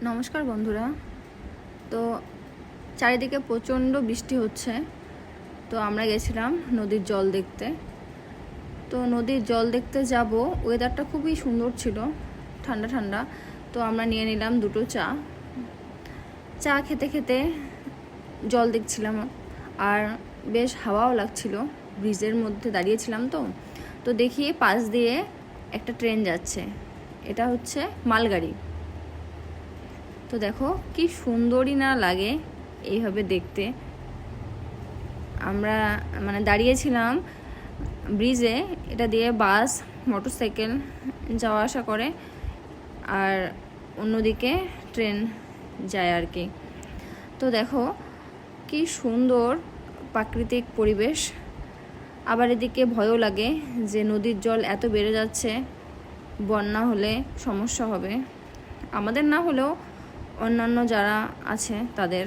নমস্কার বন্ধুরা। তো চারিদিকে প্রচণ্ড বৃষ্টি হচ্ছে। তো আমরা গেছিলাম নদীর জল দেখতে। তো নদীর জল দেখতে যাব, ওয়েদারটা খুবই সুন্দর ছিল, ঠান্ডা ঠান্ডা। তো আমরা নিয়ে নিলাম দুটো চা খেতে খেতে জল দেখছিলাম, আর বেশ হাওয়াও লাগছিল। ব্রিজের মধ্যে দাঁড়িয়েছিলাম। তো দেখি পাশ দিয়ে একটা ট্রেন যাচ্ছে, এটা হচ্ছে মালগাড়ি। তো দেখো কি সুন্দরই না লাগে এইভাবে দেখতে। আমরা দাঁড়িয়েছিলাম ব্রিজে, এটা দিয়ে বাস, মোটরসাইকেল যাওয়া আসা করে, আর অন্যদিকে ট্রেন যায় আর কি। তো দেখো কি সুন্দর প্রাকৃতিক পরিবেশ। আবার এদিকে ভয়ও লাগে যে নদীর জল এত বেড়ে যাচ্ছে, বন্যা হলে সমস্যা হবে, আমাদের না হলেও অন্যান্য যারা আছে তাদের।